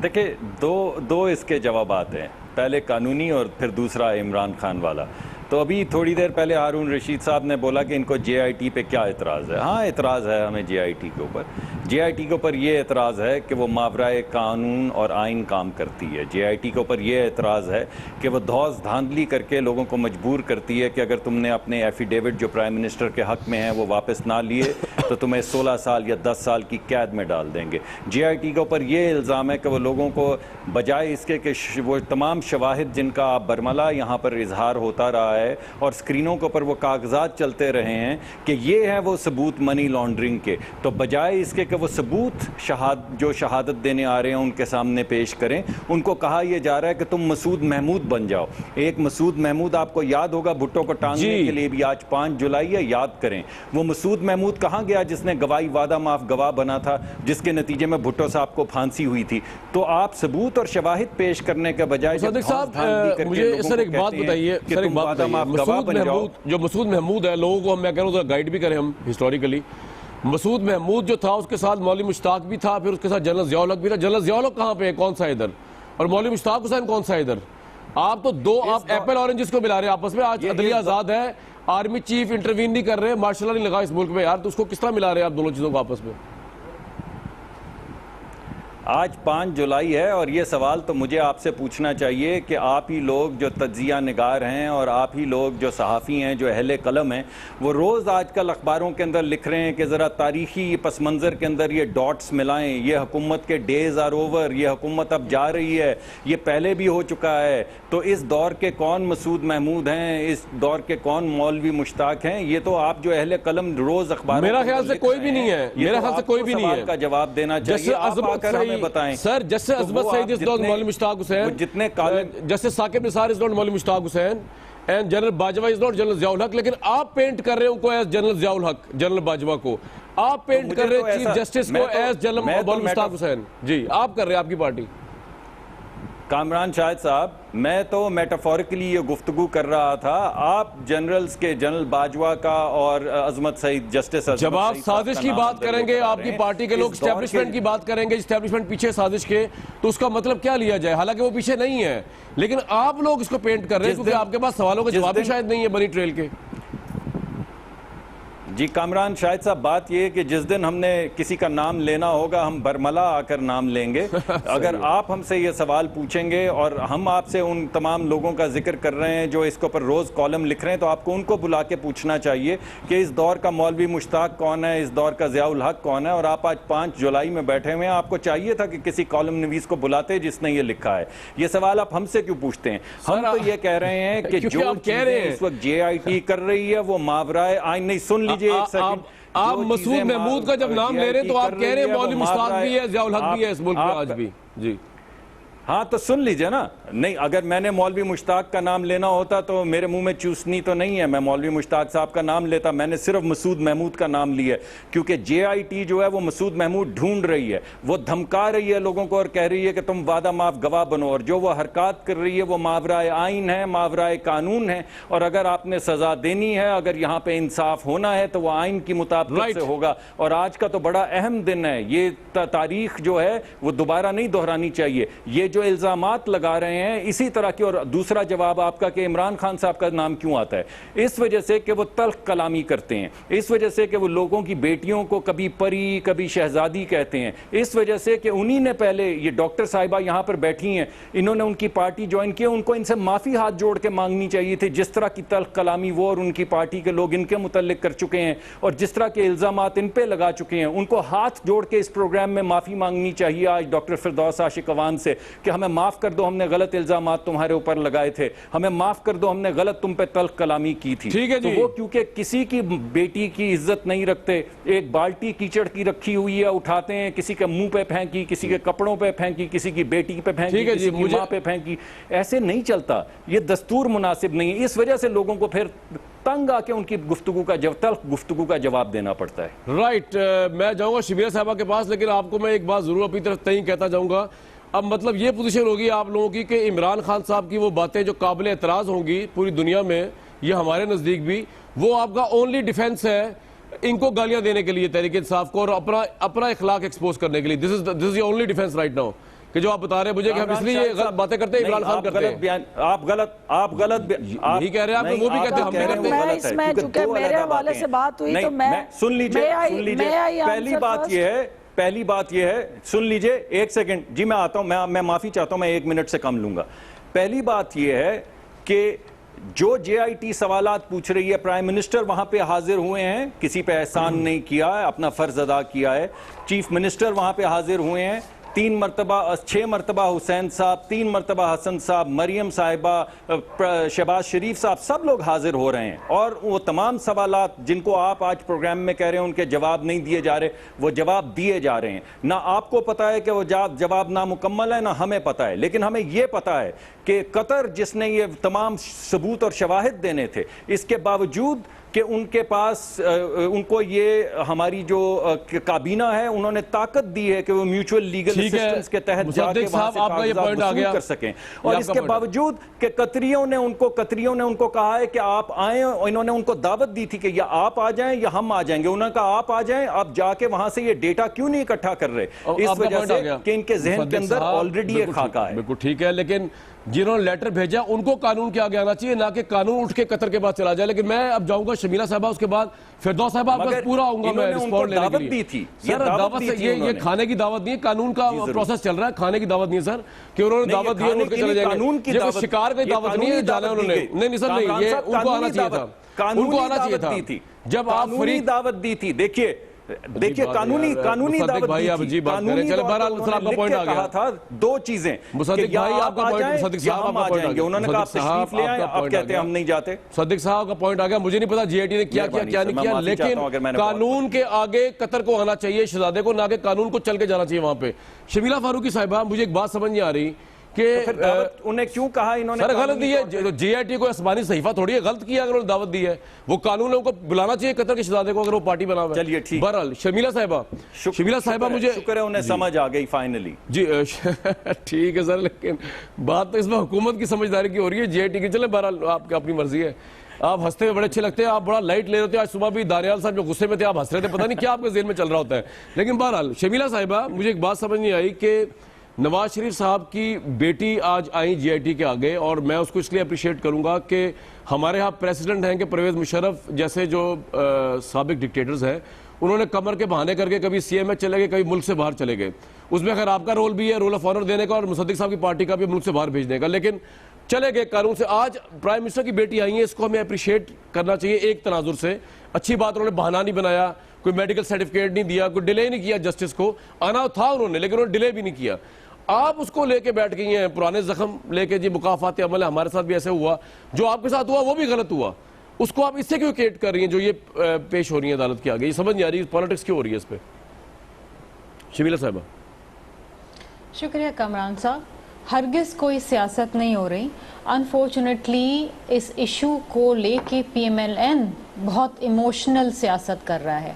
Speaker 5: देखिए, दो इसके जवाब हैं, पहले कानूनी और फिर दूसरा इमरान खान वाला। तो अभी थोड़ी देर पहले हारून रशीद साहब ने बोला कि इनको जेआईटी पे क्या एतराज़ है। हाँ, एतराज़ है हमें जेआईटी के ऊपर। जेआईटी के ऊपर ये एतराज़ है कि वो मावराए कानून और आइन काम करती है। जेआईटी के ऊपर ये एतराज़ है कि वो धौस धांधली करके लोगों को मजबूर करती है कि अगर तुमने अपने एफिडेविट जो प्राइम मिनिस्टर के हक़ में हैं वो वापस ना लिए तो तुम्हें 16 साल या 10 साल की कैद में डाल देंगे। जेआईटी के ऊपर ये इल्ज़ाम है कि वो लोगों को बजाय इसके कि वो तमाम शवाहिद जिनका आप बरमला यहाँ पर इजहार होता रहा है और स्क्रीनों के ऊपर वो कागजात चलते रहे हैं कि ये है वो सबूत मनी लॉन्ड्रिंग के, तो बजाय इसके कि वो सबूत जो शहादत देने आ रहे हैं उनके सामने पेश करें, उनको कहा यह जा रहा है कि तुम मसूद महमूद बन जाओ। एक मसूद महमूद आपको याद होगा, भुट्टो को टांगने के लिए भी आज 5 जुलाई है, याद करें। वो मसूद महमूद कहाँ गया जिसने गवाही वादा माफ गवाह बना था, जिसके नतीजे में भुट्टो साहब को फांसी हुई थी। तो आप सबूत और शवाहिद पेश करने के बजाय
Speaker 1: मुझे सर एक बात बताइए, जो मसूद महमूद है, लोगों को मैं कह रहा हूँ गाइड भी करें हम हिस्टोरिकली। मसूद महमूद जो था उसके साथ मौलवी मुश्ताक भी था, फिर उसके साथ जनरल ज़ियाउल हक भी था। जनरल ज़ियाउल हक कहाँ पे है, कौन सा इधर, और मौलवी मुश्ताक हुसैन कौन सा इधर? आप तो दो आप एप्पल ऑरेंज को मिला रहे हैं आपस में। आज अदलिया आजाद है, आर्मी चीफ इंटरवीन नहीं कर रहे, मार्शल लॉ नहीं लगा इस मुल्क में यार, तो उसको किस तरह मिला रहे हैं आप दोनों चीजों को आपस में?
Speaker 5: आज 5 जुलाई है और ये सवाल तो मुझे आपसे पूछना चाहिए कि आप ही लोग जो तज्जिया निगार हैं और आप ही लोग जो सहाफ़ी हैं, जो अहले कलम हैं, वो रोज़ आजकल अखबारों के अंदर लिख रहे हैं कि ज़रा तारीख़ी पस मंज़र के अंदर ये डॉट्स मिलाएं, ये हुकूमत के डेज़ आर ओवर, ये हुकूमत अब जा रही है, ये पहले भी हो चुका है। तो इस दौर के कौन मसूद महमूद हैं, इस दौर के कौन मौलवी मुश्ताक हैं, ये तो आप जो अहले कलम रोज़ अखबार,
Speaker 1: मेरा ख्याल से कोई भी नहीं है, मेरा ख्याल से कोई भी नहीं है
Speaker 5: का जवाब देना चाहिए। बताएं
Speaker 1: सर, जैसे अजमत सईद इज नॉट मौलवी मुश्ताक हुसैन,
Speaker 5: जितने
Speaker 1: जैसे साकिब निसार इज नॉट मौलवी Mushtaq Hussain and general Bajwa is not general Ziaul हक, लेकिन आप पेंट कर रहे हो उनको एज जनरल ज़ियाउल हक, जनरल बाजवा को आप पेंट कर रहे हैं चीफ जस्टिस को एज जनरल मौलवी मुश्ताक हुसैन। जी, आप कर रहे हैं, आपकी पार्टी।
Speaker 5: कामरान शाहिद साहब, मैं तो मेटाफोरिकली ये गुफ्तगू कर रहा था। आप जनरल्स के जनरल बाजवा का और अजमत सईद, जस्टिस
Speaker 1: जब आप साजिश की बात करेंगे, आपकी पार्टी के लोग स्टैब्लिशमेंट की बात करेंगे, स्टैब्लिशमेंट पीछे साजिश के, तो उसका मतलब क्या लिया जाए? हालांकि वो पीछे नहीं है, लेकिन आप लोग इसको पेंट कर रहे हैं क्योंकि आपके पास सवालों के जवाब भी शायद नहीं है बनी ट्रेल के।
Speaker 5: जी कामरान शाहिद साहब, बात यह है कि जिस दिन हमने किसी का नाम लेना होगा हम बरमला आकर नाम लेंगे। अगर आप हमसे ये सवाल पूछेंगे और हम आपसे उन तमाम लोगों का जिक्र कर रहे हैं जो इसके ऊपर रोज़ कॉलम लिख रहे हैं, तो आपको उनको बुला के पूछना चाहिए कि इस दौर का मौलवी मुश्ताक कौन है, इस दौर का ज़ियाउल हक कौन है। और आप आज 5 जुलाई में बैठे हुए हैं, आपको चाहिए था कि किसी कॉलम नवीस को बुलाते जिसने ये लिखा है। ये सवाल आप हमसे क्यों पूछते हैं? हम तो ये कह रहे हैं कि जो चीजें इस वक्त JIT कर रही है वो मावराए आइन नहीं। सुन लीजिए एक सेकंड,
Speaker 1: आप मसूद महमूद का जब नाम ले रहे हैं तो आप कह रहे हैं मौलवी मुश्ताक भी है, ज़ियाउल हक भी है इस मुल्क में आज भी। जी
Speaker 5: हाँ, तो सुन लीजिए ना। नहीं, अगर मैंने मौलवी मुश्ताक का नाम लेना होता तो मेरे मुंह में चूसनी तो नहीं है, मैं मौलवी मुश्ताक साहब का नाम लेता। मैंने सिर्फ मसूद महमूद का नाम लिया क्योंकि JIT जो है वो मसूद महमूद ढूंढ रही है, वो धमका रही है लोगों को और कह रही है कि तुम वादा माफ गवाह बनो। और जो वो हरकत कर रही है वो मावराए आइन है, मावराए कानून है। और अगर आपने सजा देनी है, अगर यहाँ पे इंसाफ होना है तो वो आइन की मुताबिक से होगा। और आज का तो बड़ा अहम दिन है, ये तारीख जो है वो दोबारा नहीं दोहरानी चाहिए। ये जो इल्जामात लगा रहे हैं इसी तरह की। और दूसरा जवाब आपका कि इमरान खान साहब का नाम क्यों आता है, इस वजह से कि वो तल्ख कलामी करते हैं, इस वजह से कि वो लोगों की बेटियों को कभी परी कभी शहजादी कहते हैं, इस वजह से कि उन्हीं ने पहले, ये डॉक्टर साहिबा यहाँ पर बैठी हैं, इन्होंने उनकी पार्टी ज्वाइन की, उनको इनसे माफी हाथ जोड़ के मांगनी चाहिए थी। जिस तरह की तल्ख कलामी वो और उनकी पार्टी के लोग इनके मुतल्लिक कर चुके हैं और जिस तरह के इल्जामात इन पे लगा चुके हैं, उनको हाथ जोड़ के इस प्रोग्राम में माफी मांगनी चाहिए आज डॉक्टर फिरदौस आशिक अवान से कि हमें माफ कर दो, हमने गलत इल्जामात तुम्हारे ऊपर लगाए थे, हमें माफ कर दो, हमने गलत तुम पे तल्ख कलामी की थी।
Speaker 1: ठीक है जी।
Speaker 5: तो वो क्योंकि किसी की बेटी की इज्जत नहीं रखते, एक बाल्टी कीचड़ की रखी हुई है उठाते हैं, किसी के मुंह पे फेंकी, किसी के कपड़ों पे फेंकी, किसी की बेटी पे फेंकी, किसी की मां पे फेंकी, ऐसे नहीं चलता। ये दस्तूर मुनासिब नहीं है। इस वजह से लोगों को फिर तंग आके उनकी गुफ्तगू का तल्ख गुफ्तगू का जवाब देना पड़ता है।
Speaker 1: राइट, मैं जाऊंगा शबीरा साहबा के पास, लेकिन आपको मैं एक बात जरूर अपनी तरफ तय कहता जाऊंगा। अब मतलब ये पोजीशन होगी आप लोगों की कि इमरान खान साहब की वो बातें जो काबिल एतराज होंगी पूरी दुनिया में, ये हमारे नजदीक भी, वो आपका ओनली डिफेंस है इनको गालियां देने के लिए, तहरीक इंसाफ को, और अपना इखलाक एक्सपोज करने के लिए। This is the only defence right now कि जो आप बता रहे हैं मुझे कि हम इसलिए गलत बातें करते हैं, इमरान खान करते हैं।
Speaker 5: आप गलत
Speaker 1: यही कह रहे हैं, आप वो भी कहते हैं, हम भी कहते हैं।
Speaker 3: मैं इसमें चूंकि मेरे हवाले से बात हुई तो मैं
Speaker 5: सुन लीजिए। पहली बात यह है, सुन लीजिए एक सेकंड जी, मैं आता हूं, मैं माफी चाहता हूं, मैं 1 मिनट से कम लूंगा। पहली बात यह है कि जो JIT सवालात पूछ रही है, प्राइम मिनिस्टर वहां पे हाजिर हुए हैं, किसी पे एहसान नहीं किया है, अपना फर्ज अदा किया है। चीफ मिनिस्टर वहां पे हाजिर हुए हैं, 6 मरतबा हुसैन साहब, 3 मरतबा हसन साहब, मरियम साहिबा, शहबाज शरीफ साहब, सब लोग हाजिर हो रहे हैं। और वो तमाम सवालात जिनको आप आज प्रोग्राम में कह रहे हैं उनके जवाब नहीं दिए जा रहे, वो जवाब दिए जा रहे हैं। ना आपको पता है कि वो जवाब नामुकम्मल है, ना हमें पता है, लेकिन हमें ये पता है कि कतर जिसने ये तमाम सबूत और शवाहिद देने थे, इसके बावजूद कि उनके पास उनको ये हमारी जो काबीना है उन्होंने ताकत दी है कि वो म्यूचुअल लीगल असिस्टेंस के तहत जाके वहां से कागजात वसूल कर सकें। और इसके बावजूद कि कतरियों ने उनको कहा है कि आप आए, इन्होंने उनको दावत दी थी कि या आप आ जाएं या हम आ जाएंगे। उन्होंने कहा आप आ जाएं, आप जाके वहां से ये डेटा क्यों नहीं इकट्ठा कर रहे? इस वजह से कि इनके जहन के अंदर ऑलरेडी ये खाका है।
Speaker 1: बिल्कुल ठीक है, लेकिन जिन्होंने लेटर भेजा उनको कानून के आगे आना चाहिए, ना कि कानून उठ के कतर के बाद चला जाए। लेकिन मैं अब जाऊंगा शमीला साहबा, उसके बाद फिरदौस साहब आपका पूरा आऊंगा मैं रिस्पॉन्ड लेने के लिए। सर दावत ये खाने की दावत नहीं है, कानून का प्रोसेस चल रहा है, खाने की दावत नहीं है सर कि उन्होंने दावत दी उठ के चले जाएंगे। ये शिकार की दावत नहीं है, जाना उन्होंने नहीं सर, नहीं, ये उनको आना चाहिए था, उनको आना चाहिए था जब आप फ्री दावत
Speaker 5: दी थी। देखिए कानूनी दावत
Speaker 1: भाई आप जी बात करें, चले बहरहाल सर आपका पॉइंट आ गया
Speaker 5: था। 2 चीजें,
Speaker 1: मुसद्दिक भाई आपका पॉइंट, मुसद्दिक साहब आपका पॉइंट आ गया,
Speaker 5: उन्होंने कहा तशरीफ ले आए, आप कहते हैं हम नहीं जाते।
Speaker 1: मुसद्दिक साहब का पॉइंट आ गया। मुझे नहीं पता JIT ने क्या नहीं किया, लेकिन कानून के आगे कतर को आना चाहिए, शहजादे को, ना कि कानून को चल के जाना चाहिए वहां पे। शमीला फारूकी साहिबा, मुझे एक बात समझ नहीं आ रही कि
Speaker 5: फिर दावत उन्हें क्यों कहा इन्होंने?
Speaker 1: सर गलत
Speaker 5: कानूनी
Speaker 1: दी है,
Speaker 5: तौर पे?
Speaker 1: JIT को आसमानी सहीफा थोड़ी है, गलत किया अगर उन्होंने दावत दी है। वो कानून है, उनको बुलाना चाहिए कतर के शहजादे को अगर वो पार्टी बना हुआ है।
Speaker 5: चलिए, ठीक।
Speaker 1: बहरहाल शर्मिला साहिबा, मुझे
Speaker 5: शुक्र है उन्हें समझ आ गई फाइनली।
Speaker 1: जी ठीक है सर, लेकिन बात तो इसमें हुकूमत की समझदारी की हो रही है, JIT की। चले बहरहाल आपकी अपनी मर्जी है। आप हंसते हुए बड़े अच्छे लगते हैं, आप बड़ा लाइट ले रहे थे। आज सुबह भी दानियाल साहब जो गुस्से में थे, आप हंस रहे थे, पता नहीं क्या आपके जेल में चल रहा होता है। लेकिन बहरहाल शर्मिला साहिबा, मुझे एक बात समझ नहीं आई कि नवाज शरीफ साहब की बेटी आज आई JIT के आगे, और मैं उसको इसलिए अप्रिशिएट करूंगा कि हमारे यहाँ प्रेसिडेंट हैं कि परवेज मुशर्रफ जैसे जो साबिक डिक्टेटर्स हैं, उन्होंने कमर के बहाने करके कभी CM में चले गए, कभी मुल्क से बाहर चले गए। उसमें खैर आपका रोल भी है, रोल ऑफ ऑनर देने का, और मुसद्दिक साहब की पार्टी का भी मुल्क से बाहर भेजने का, लेकिन चले गए कानून से। आज प्राइम मिनिस्टर की बेटी आई है, इसको हमें अप्रिशिएट करना चाहिए एक तनाजुर से। अच्छी बात, उन्होंने बहाना नहीं बनाया, कोई मेडिकल सर्टिफिकेट नहीं दिया, कोई डिले नहीं किया जस्टिस को। आना था उन्होंने, लेकिन उन्होंने डिले भी नहीं किया। आप उसको लेके बैठ गई हैं, पुराने जख्म लेके, जी मुकाफात अमल है, हमारे साथ भी ऐसे हुआ, जो आपके साथ हुआ वो भी गलत हुआ, उसको आप इससे क्यों केट कर रही हैं जो ये पेश हो रही है अदालत के आगे? ये समझ नहीं आ रही पॉलिटिक्स क्यों हो रही है इस पर। शर्मिला साहिबा।
Speaker 6: शुक्रिया कामरान साहब। हरगिज़ कोई सियासत नहीं हो रही। अनफॉर्चुनेटली इस इशू को लेके PMLN बहुत इमोशनल सियासत कर रहा है,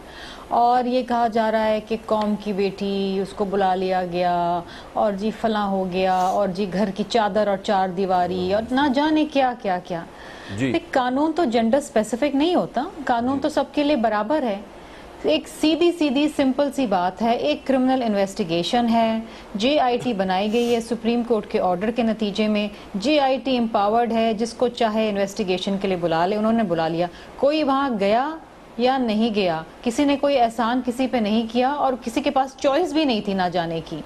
Speaker 6: और ये कहा जा रहा है कि कौम की बेटी, उसको बुला लिया गया, और जी फलां हो गया, और जी घर की चादर और चार दीवारी, और ना जाने क्या क्या क्या। कानून तो जेंडर स्पेसिफिक नहीं होता, कानून तो सबके लिए बराबर है। एक सीधी सीधी सिंपल सी बात है, एक क्रिमिनल इन्वेस्टिगेशन है, JIT बनाई गई है सुप्रीम कोर्ट के ऑर्डर के नतीजे में। JIT एम्पावर्ड है, जिसको चाहे इन्वेस्टिगेशन के लिए बुला ले, उन्होंने बुला लिया। कोई वहाँ गया या नहीं गया, किसी ने कोई एहसान किसी पे नहीं किया, और किसी के पास चॉइस भी नहीं थी ना जाने की।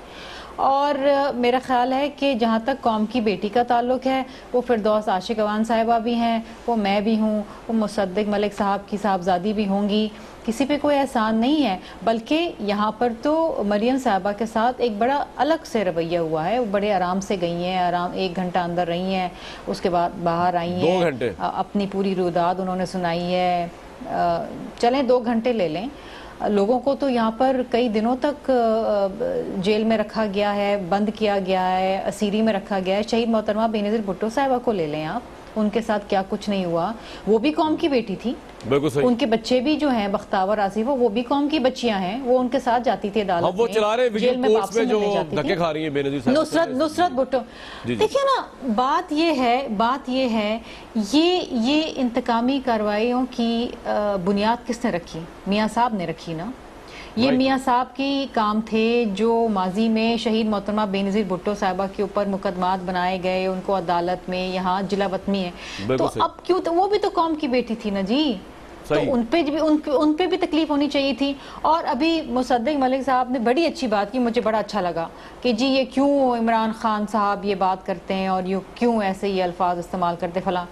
Speaker 6: और मेरा ख्याल है कि जहाँ तक कौम की बेटी का ताल्लुक है, वो फिरदौस आशिक अवान साहिबा भी हैं, वो मैं भी हूँ, वो मुसद्दिक मलिक साहब की साहबजादी भी होंगी। किसी पे कोई एहसान नहीं है, बल्कि यहाँ पर तो मरियम साहिबा के साथ एक बड़ा अलग से रवैया हुआ है। वो बड़े आराम से गई हैं, आराम 1 घंटा अंदर रही हैं, उसके बाद बाहर आई हैं,
Speaker 1: 2 घंटे
Speaker 6: अपनी पूरी रुदाद उन्होंने सुनाई है। चलें 2 घंटे ले लें। लोगों को तो यहाँ पर कई दिनों तक जेल में रखा गया है, बंद किया गया है, असीरी में रखा गया है। शहीद मोहतरमा बेनज़ीर भुट्टो साहिबा को ले लें आप, उनके साथ क्या कुछ नहीं हुआ। वो भी कौम की बेटी थी,
Speaker 1: बिल्कुल सही।
Speaker 6: उनके बच्चे भी जो हैं बख्तावर आसिफ, वो भी कौम की बच्चियां हैं, वो उनके साथ जाती थी अदालत में,
Speaker 1: वो चला रहे
Speaker 6: जेल में वापसी
Speaker 1: जो
Speaker 6: मिलने जाती
Speaker 1: धक्के
Speaker 6: थी।
Speaker 1: खा रही है बेनज़ीर साहब,
Speaker 6: नुसरत भुट्टो। देखिए ना, बात ये है ये इंतकामी कार्रवाइयों की बुनियाद किसने रखी? मियाँ साहब ने रखी ना। ये मियाँ साहब की काम थे, जो माजी में शहीद मोहतरमा बेनज़ीर भुट्टो साहिबा के ऊपर मुकदमात बनाए गए, उनको अदालत में यहाँ जिला वतनी है। तो अब क्यों, तो वो भी तो कौम की बेटी थी ना जी, तो उन पे भी तकलीफ होनी चाहिए थी। और अभी मुसद्दिक मलिक साहब ने बड़ी अच्छी बात की, मुझे बड़ा अच्छा लगा कि जी ये क्यों इमरान खान साहब ये बात करते हैं, और ये क्यों ऐसे ये अल्फाज इस्तेमाल करते फला।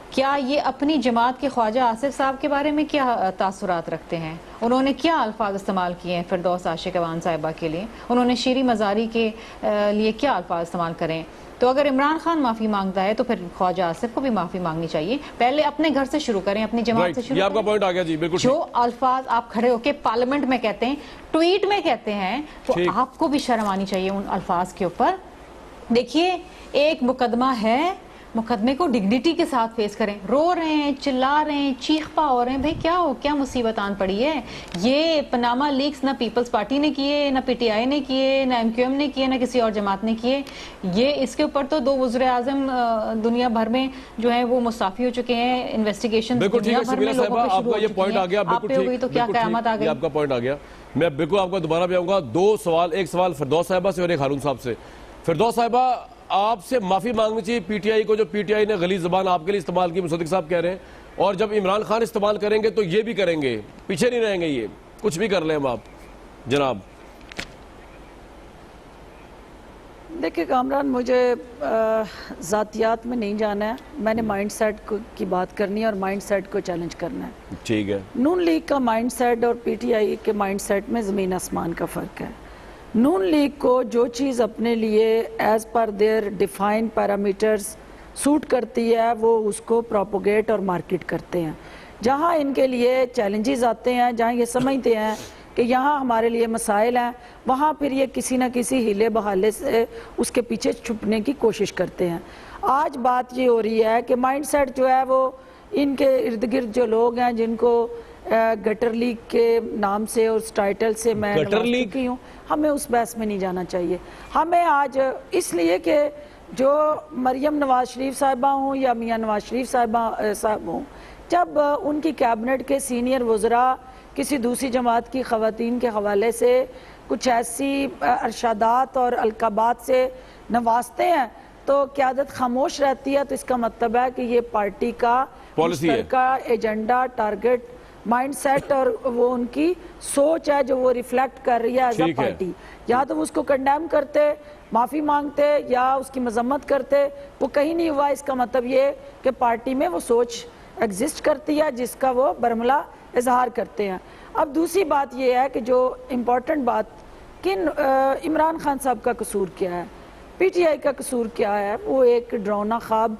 Speaker 6: क्या ये अपनी जमात के ख्वाजा आसिफ साहब के बारे में क्या तासुरात रखते हैं? उन्होंने क्या अल्फाज इस्तेमाल किए हैं फिरदौस आशिक अवान साहिबा के लिए? उन्होंने शीरी मज़ारी के लिए क्या अल्फाज इस्तेमाल करें? तो अगर इमरान खान माफ़ी मांगता है तो फिर ख्वाजा आसिफ को भी माफ़ी मांगनी चाहिए। पहले अपने घर से शुरू करें, अपनी जमात से शुरू
Speaker 1: आपका पॉइंट आ गया जी, बिल्कुल।
Speaker 6: जो अल्फाज आप खड़े होके पार्लियामेंट में कहते हैं, ट्वीट में कहते हैं, तो आपको भी शर्म आनी चाहिए उन अल्फाज के ऊपर। देखिए, एक मुकदमा है, मुकदमे को डिग्निटी के साथ फेस करें। रो रहे हैं, चिल्ला रहे हैं, चीखपा हो रहे हैं, भाई क्या मुसीबत आन पड़ी है? ये पनामा लीक्स ना पीपल्स पार्टी ने किए, ना PTI ने किए, ना MQM ने किए, ना किसी और जमात ने किए। ये इसके ऊपर तो 2 वज़ीर आज़म दुनिया भर में जो है वो मुस्ताफी हो चुके हैं। इन्वेस्टिगेशन दुनिया भर में लोगों पे शुरू हो चुकी है। आप पे हो गई तो क्या क़यामत आ गई?
Speaker 1: आपका पॉइंट आ गया। मैं बिल्कुल आपका दोबारा भी आऊंगा। 2 सवाल, एक सवाल फिरदौस साहिबा से और एक हारून साहब से। फिरदौस साहिबा, आपसे माफी मांगनी चाहिए PTI को, जो PTI ने गली ज़बान आपके लिए इस्तेमाल की, मुसद्दिक साहब कह रहे हैं, और जब इमरान खान इस्तेमाल करेंगे तो ये भी करेंगे, पीछे नहीं रहेंगे, ये कुछ भी कर लें हम। आप जनाब।
Speaker 3: देखिए कामरान, मुझे ज़ातियात में नहीं जाना है, मैंने माइंडसेट की बात करनी है और माइंडसेट को चैलेंज करना है।
Speaker 1: ठीक है।
Speaker 3: नून लीग का माइंडसेट और PTI के माइंडसेट में ज़मीन आसमान का फ़र्क है। नून लीग को जो चीज़ अपने लिए as per there defined parameters suit करती है, वो उसको प्रोपोगेट और मार्केट करते हैं। जहाँ इनके लिए चैलेंजेस आते हैं, जहाँ ये समझते हैं कि यहाँ हमारे लिए मसाइल हैं, वहाँ फिर ये किसी न किसी हीले बहाले से उसके पीछे छुपने की कोशिश करते हैं। आज बात ये हो रही है कि माइंडसेट जो है वो इनके इर्द गिर्द जो लोग हैं जिनको गटर लीग के नाम से और उस टाइटल से मैं
Speaker 1: गटर लीग
Speaker 3: की हूँ, हमें उस बहस में नहीं जाना चाहिए। हमें आज इसलिए कि जो मरियम नवाज शरीफ साहिबा हों या मियाँ नवाज शरीफ साहब हों, जब उनकी कैबिनेट के सीनियर वज़रा किसी दूसरी जमात की ख़वातीन के हवाले से कुछ ऐसी अरशादात और अलकाबात से नवाजते हैं तो क़यादत खामोश रहती है, तो इसका मतलब है कि ये पार्टी का
Speaker 1: पॉलिसी है,
Speaker 3: का एजेंडा, टारगेट, माइंडसेट और वो उनकी सोच है जो वो रिफ्लेक्ट कर रही है एज अ पार्टी। या तो उसको कंडेम करते, माफ़ी मांगते या उसकी मजम्मत करते, वो कहीं नहीं हुआ। इसका मतलब ये कि पार्टी में वो सोच एग्जिस्ट करती है जिसका वो बरमला इजहार करते हैं। अब दूसरी बात ये है कि जो इम्पोर्टेंट बात कि इमरान खान साहब का कसूर क्या है, पीटीआई का कसूर क्या है, वो एक डरावना ख्वाब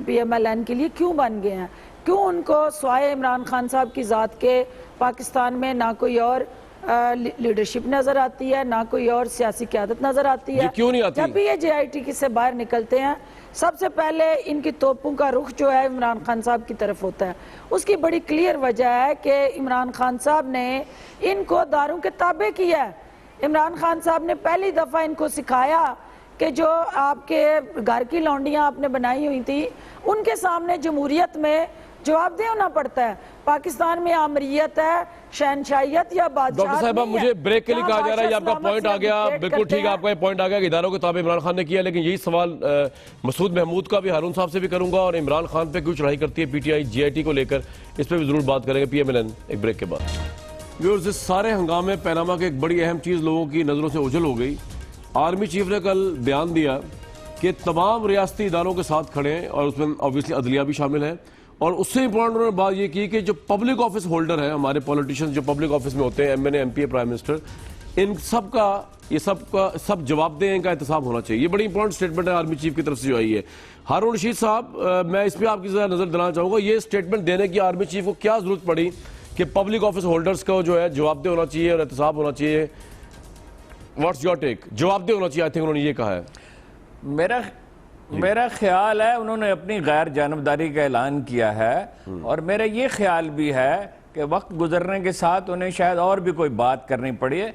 Speaker 3: PMLN के लिए क्यों बन गए हैं, क्यों उनको स्वाय इमरान खान साहब की ज़ात के पाकिस्तान में ना कोई और लीडरशिप नज़र आती है, ना कोई और सियासी क़यादत नज़र आती है।
Speaker 1: क्यों नहीं आती?
Speaker 3: जब भी ये JIT से बाहर निकलते हैं सबसे पहले इनकी तोपों का रुख जो है इमरान खान साहब की तरफ होता है। उसकी बड़ी क्लियर वजह है कि इमरान खान साहब ने इनको दारू के ताबे किया है। इमरान खान साहब ने पहली दफ़ा इनको सिखाया कि जो आपके घर की लौंडियाँ आपने बनाई हुई थी उनके सामने जमहूरियत में जवाबदेह होना पड़ता है। पाकिस्तान में आमरीयत है, शहनशाहियत या बादशाह।
Speaker 1: डॉक्टर साहब मुझे ब्रेक के लिए कहा जा रहा है, आपका पॉइंट आ गया, बिल्कुल ठीक है, आपका पॉइंट आ गया कि इदारों के ताबे इमरान खान ने किया, लेकिन यही सवाल मसूद महमूद का भी हारून साहब से भी करूंगा और इमरान खान पे क्यों चढ़ाई करती है PTI JIT को लेकर, इस पर भी जरूर बात करेंगे PMLN एक ब्रेक के बाद। व्यूअर्स, इस सारे हंगामे पैनामा की एक बड़ी अहम चीज लोगों की नजरों से ओझल हो गई। आर्मी चीफ ने कल बयान दिया कि तमाम रियासती इदारों के साथ खड़े हैं और उसमें ऑब्वियसली अदलिया भी शामिल है, और उससे इंपॉर्टेंट उन्होंने बात ये की कि जो पब्लिक ऑफिस होल्डर हैं, हमारे पॉलिटिशियंस जो पब्लिक ऑफिस में होते हैं, MNA MP प्राइम मिनिस्टर, इन सब का ये सब जवाबदेह इनका एहतसाब होना चाहिए। ये बड़ी इंपॉर्टेंट स्टेटमेंट है आर्मी चीफ की तरफ से जो आई है। हारून रशीद साहब, मैं इस पर आपकी जरा नजर देना चाहूंगा, ये स्टेटमेंट देने की आर्मी चीफ को क्या जरूरत पड़ी कि पब्लिक ऑफिस होल्डर्स को जो है जवाबदेह होना चाहिए और एहतसाब होना चाहिए? What's your take? जवाबदेह होना चाहिए, आई थिंक उन्होंने ये कहा है।
Speaker 4: मेरा ख्याल है उन्होंने अपनी गैर जानबदारी का ऐलान किया है, और मेरा ये ख्याल भी है कि वक्त गुजरने के साथ उन्हें शायद और भी कोई बात करनी पड़ी है।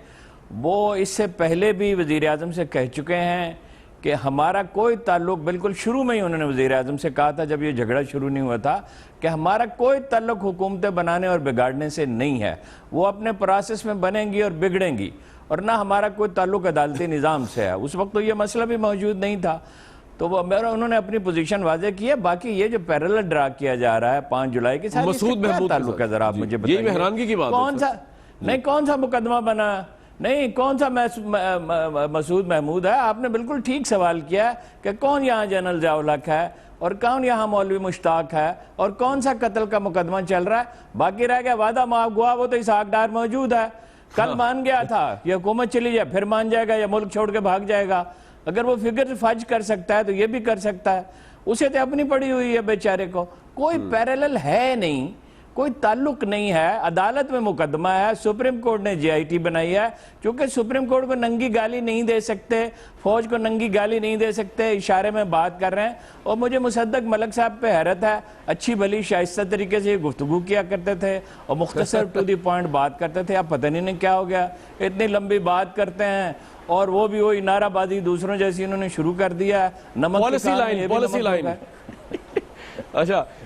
Speaker 4: वो इससे पहले भी वज़ीर आज़म से कह चुके हैं कि हमारा कोई ताल्लुक, बिल्कुल शुरू में ही उन्होंने वज़ीर आज़म से कहा था जब ये झगड़ा शुरू नहीं हुआ था, कि हमारा कोई ताल्लुक हुकूमतें बनाने और बिगाड़ने से नहीं है, वो अपने प्रोसेस में बनेंगी और बिगड़ेंगी, और ना हमारा कोई ताल्लुक अदालती निज़ाम से है। उस वक्त तो ये मसला भी मौजूद नहीं था, तो वो उन्होंने अपनी पोजीशन वाजे की है। बाकी ये जो पैरेलल ड्रा किया जा रहा है 5 जुलाई के साथ,
Speaker 1: मसूद महमूद
Speaker 4: ताल्लुक है, जरा आप मुझे बताइए।
Speaker 1: ये हैरानगी की बात
Speaker 4: कौन सा नहीं, कौन सा मुकदमा बना नहीं, कौन सा मसूद महमूद है? आपने बिल्कुल ठीक सवाल किया कि कौन यहाँ जनरल ज़ियाउल हक है और कौन यहाँ मौलवी मुश्ताक है और कौन सा कत्ल का मुकदमा चल रहा है। बाकी रह गया वादा माफ हुआ, वो तो इसहाक डार मौजूद है, कल मान गया था ये हुकूमत चली जाए फिर मान जाएगा या मुल्क छोड़ के भाग जाएगा। अगर वो फिगर फज कर सकता है तो ये भी कर सकता है, उसे तो अपनी पड़ी हुई है बेचारे को। कोई पैरेलल है नहीं, कोई ताल्लुक नहीं है। अदालत में मुकदमा है, सुप्रीम कोर्ट ने JIT बनाई है, क्योंकि सुप्रीम कोर्ट को नंगी गाली नहीं दे सकते, फौज को नंगी गाली नहीं दे सकते, इशारे में बात कर रहे हैं। और मुझे मुसद्दक मलिक साहब पे हैरत है, अच्छी भली शाइस्ता तरीके से गुफ्तगू किया करते थे और मुख्तसर टू द पॉइंट बात करते थे। अब पता नहीं क्या हो गया, इतनी लंबी बात करते हैं और वो भी वही नाराबाजी दूसरों जैसी इन्होंने शुरू कर दिया है। नमक
Speaker 1: पॉलिसी लाइन।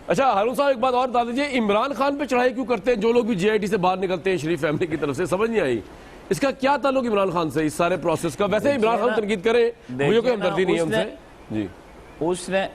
Speaker 1: अच्छा हारून साहब, एक बात और बता दीजिए, इमरान खान पे चढ़ाई क्यों करते हैं जो लोग भी JIT से बाहर निकलते हैं शरीफ फैमिली की तरफ से? समझ नहीं आई इसका क्या ताल्लुक इमरान खान से, इस सारे प्रोसेस का? वैसे इमरान खान तनकीद करे, मुझे कोई हमदर्दी नहीं है उनसे जी।
Speaker 4: उसने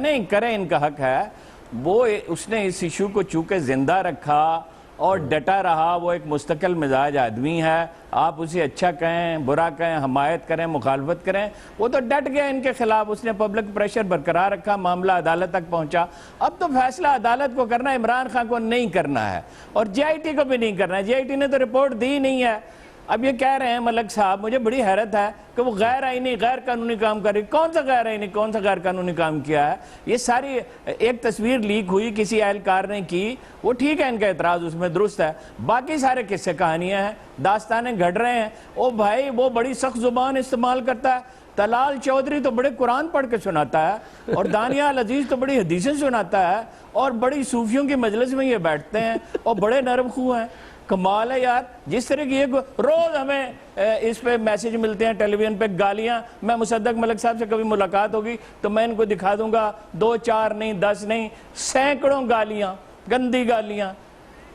Speaker 4: नहीं करे, इनका हक है। वो उसने इस इशू को चूंकि जिंदा रखा और डटा रहा, वो एक मुस्तकिल मिजाज आदमी है। आप उसे अच्छा कहें, बुरा कहें, हमायत करें, मुखालफत करें, वो तो डट गया इनके खिलाफ। उसने पब्लिक प्रेशर बरकरार रखा, मामला अदालत तक पहुंचा। अब तो फैसला अदालत को करना है, इमरान खान को नहीं करना है और JIT को भी नहीं करना है। JIT ने तो रिपोर्ट दी नहीं है, अब ये कह रहे हैं मलक साहब, मुझे बड़ी हैरत है कि वो गैर आईनी गैर कानूनी काम कर रही। कौन सा गैर आईनी, कौन सा गैर कानूनी काम किया है? ये सारी एक तस्वीर लीक हुई किसी एहलकार ने की, वो ठीक है, इनका एतराज उसमें दुरुस्त है। बाकी सारे किस्से कहानियां हैं, दास्तानें घट रहे हैं। ओ भाई, वो बड़ी सख्त जुबान इस्तेमाल करता है। तलाल चौधरी तो बड़े कुरान पढ़ के सुनाता है, और दानियाल अजीज तो बड़ी हदीसें सुनाता है, और बड़ी सूफियों की मजलिस में ये बैठते हैं और बड़े नरम खू हैं। कमाल है यार। जिस तरह की एक रोज हमें इस पे मैसेज मिलते हैं टेलीविजन पे, गालियां। मैं मुसद्दक मलिक साहब से कभी मुलाकात होगी तो मैं इनको दिखा दूंगा, 2 4 नहीं 10 नहीं, सैकड़ों गालियां, गंदी गालियां।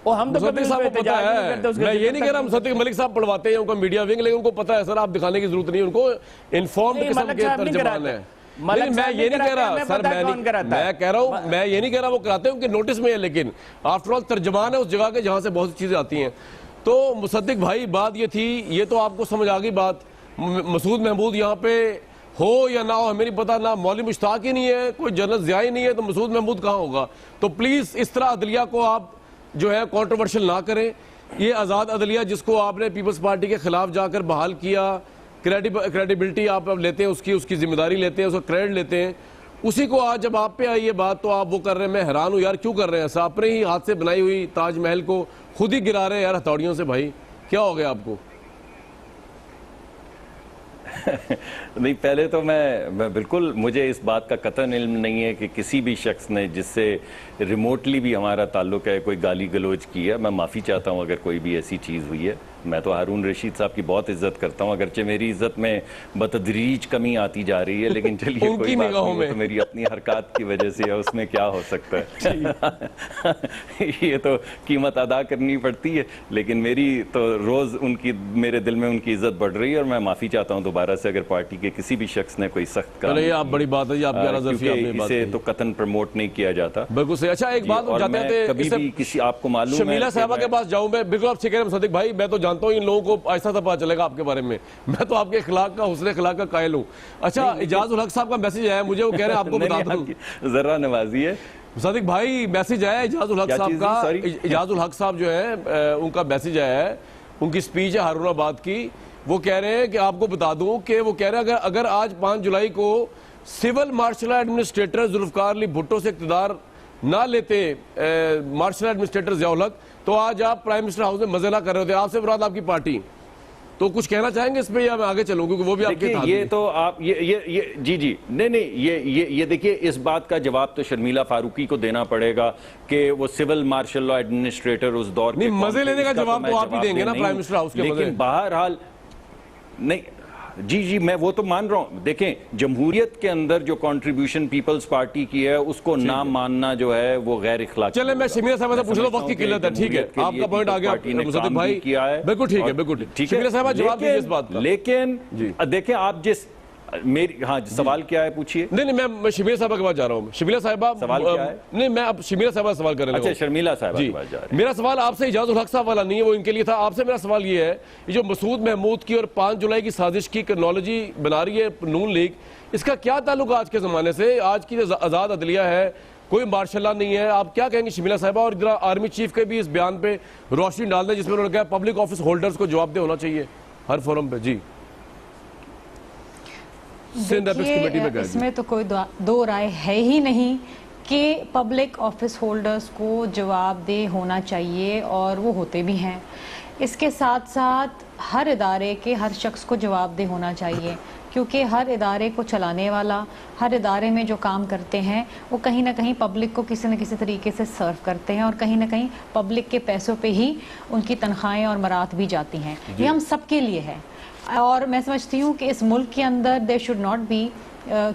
Speaker 4: और हम तो कभी
Speaker 1: साहब को पता है, मैं ये नहीं कह रहा मुसद्दक मलिक साहब पढ़वाते हैं उनका मीडिया विंग, लेकिन उनको पता है सर, आप दिखाने की जरूरत नहीं है, उनको इन्फॉर्म्ड किस्म के तर्जुमान है। नहीं, मैं ये नहीं कह रहा सर, मैं कह रहा हूँ, मैं ये नहीं कह रहा वो कराते हैं, उनके नोटिस में है, लेकिन आफ्टर ऑल तर्जमान है उस जगह के जहां से बहुत सी चीजें आती हैं। तो मुसद्दिक भाई, बात ये थी, ये तो आपको समझ आ गई बात। मसूद महमूद यहाँ पे हो या ना हो हमें नहीं पता, ना मौलवी मुश्ताक ही नहीं है, कोई जनरल ज़िया ही नहीं है, तो मसूद महमूद कहाँ होगा? तो प्लीज इस तरह अदलिया को आप जो है कंट्रोवर्शियल ना करें। ये आज़ाद अदलिया जिसको आपने पीपल्स पार्टी के खिलाफ जाकर बहाल किया, क्रेडिबिलिटी आप लेते हैं, उसकी जिम्मेदारी लेते हैं, उसका क्रेडिट लेते हैं, उसी को आज जब आप पे आई ये बात तो आप वो कर रहे हैं। मैं हैरान हूँ यार, क्यों कर रहे हैं ऐसा? अपने ही हाथ से बनाई हुई ताजमहल को खुद ही गिरा रहे हैं यार हथौड़ियों से। भाई क्या हो गया आपको?
Speaker 5: नहीं, पहले तो मैं बिल्कुल, मुझे इस बात का कतई इल्म नहीं है कि किसी भी शख्स ने जिससे रिमोटली भी हमारा ताल्लुक है कोई गाली गलोच की है। मैं माफ़ी चाहता हूँ अगर कोई भी ऐसी चीज़ हुई है। मैं तो हारून रशीद साहब की बहुत इज्जत करता हूँ, अगरचे मेरी इज्जत में बतदरीज कमी आती जा रही है, लेकिन चलिए कोई बात नहीं, तो मेरी अपनी हरकत की वजह से है, उसमें क्या हो सकता है। ये तो कीमत अदा करनी पड़ती है, लेकिन मेरी तो रोज़ मेरे दिल में उनकी इज्जत बढ़ रही है, और मैं माफ़ी चाहता हूँ दोबारा से अगर पार्टी के किसी भी शख्स ने कोई सख्त काम,
Speaker 1: आप बड़ी बात है,
Speaker 5: इसे तो कतन प्रमोट नहीं किया जाता।
Speaker 1: बिल्कुल सही। अच्छा, एक बात
Speaker 5: कभी भी किसी, आपको मालूम है,
Speaker 1: शमीला साहबा के पास जाऊं मैं, बिल्कुल आप ठीक है मुसद्दिक भाई, मैं तो जानता हूँ इन लोगों को ऐसा पता चलेगा आपके बारे में, मैं तो आपके अखलाक का, हुस्न अखलाक का कायल हूँ। अच्छा, इजाजुल हक साहब का मैसेज आया मुझे, वो कह रहे हैं आपको बता दूं,
Speaker 5: जरा नवाजी है
Speaker 1: मुसद्दिक भाई, मैसेज आया इजाजुल हक साहब का। इजाजुल हक साहब जो है उनका मैसेज आया है, उनकी स्पीच है हारूनाबाद की। वो कह रहे हैं कि आपको बता दूं कि वो कह रहे हैं अगर आज 5 जुलाई को civil martial administrator Zulfikar Ali Bhutto से इक़्तिदार ना लेते मार्शल एडमिनिस्ट्रेटर ज़ियाउल हक, तो आज आप प्राइम मिनिस्टर हाउस में मजे ना कर रहे होते। आपसे मुराद आपकी पार्टी। तो कुछ कहना चाहेंगे इस पे या मैं आगे चलूं, क्योंकि वो भी आपके
Speaker 5: ये तो आप ये जी नहीं ये देखिए, इस बात का जवाब तो शर्मिला फारूकी को देना पड़ेगा कि वो सिविल मार्शल लॉ एडमिनिस्ट्रेटर उस दौर
Speaker 1: के मजे लेने का जवाब तो आप ही देंगे ना प्राइम मिनिस्टर हाउस के।
Speaker 5: लेकिन बहरहाल नहीं, जी मैं वो तो मान रहा हूं। देखें, जमहूरियत के अंदर जो कंट्रीब्यूशन पीपल्स पार्टी की है उसको ना मानना जो है वो गैर इखलाकी।
Speaker 1: चले, मैं शमीला साहब से पूछ लो, वक्त की किल्लत है, ठीक है, आपका पॉइंट आ गया मुसद्दिक भाई, किया है, बिल्कुल ठीक है, बिल्कुल ठीक है। शमीला साहब जवाब दीजिए इस बात का।
Speaker 5: लेकिन देखें, आप जिस मेरी, हाँ, सवाल क्या है पूछिए।
Speaker 1: नहीं, मैं शमीला साहब के पास जा रहा हूँ। शमीला साहबा,
Speaker 5: सवाल क्या है?
Speaker 1: नहीं, मैं अब शमीला साहब सवाल करने लगा।
Speaker 5: अच्छा, शर्मिला साहब के पास जा रहे हैं।
Speaker 1: मेरा सवाल आपसे इजाजुल हक साहब वाला नहीं है, वो इनके लिए था। आपसे मेरा सवाल ये है, ये जो मसूद महमूद की और 5 जुलाई की साजिश की क्रॉनोलॉजी बना रही है नून लीग, इसका क्या ताल्लुक आज के जमाने से? आज की जो आज़ाद अदलिया है, कोई मार्शल नहीं है, आप क्या कहेंगे शमीला साहबा? और जरा आर्मी चीफ के भी इस बयान पे रोशनी डाल दें जिसमें उन्होंने कहा पब्लिक ऑफिस होल्डर्स को जवाबदेह होना चाहिए हर फोरम पे। जी,
Speaker 6: देखिए, इसमें तो कोई दो राय है ही नहीं कि पब्लिक ऑफिस होल्डर्स को जवाबदेह होना चाहिए, और वो होते भी हैं। इसके साथ साथ हर इदारे के हर शख्स को जवाबदेह होना चाहिए, क्योंकि हर इदारे को चलाने वाला, हर इदारे में जो काम करते हैं वो कहीं ना कहीं पब्लिक को किसी न किसी तरीके से सर्व करते हैं, और कहीं ना कहीं पब्लिक के पैसों पे ही उनकी तनख्वाहें और मरात भी जाती हैं। ये हम सबके लिए है, और मैं समझती हूँ कि इस मुल्क के अंदर देयर शुड नॉट बी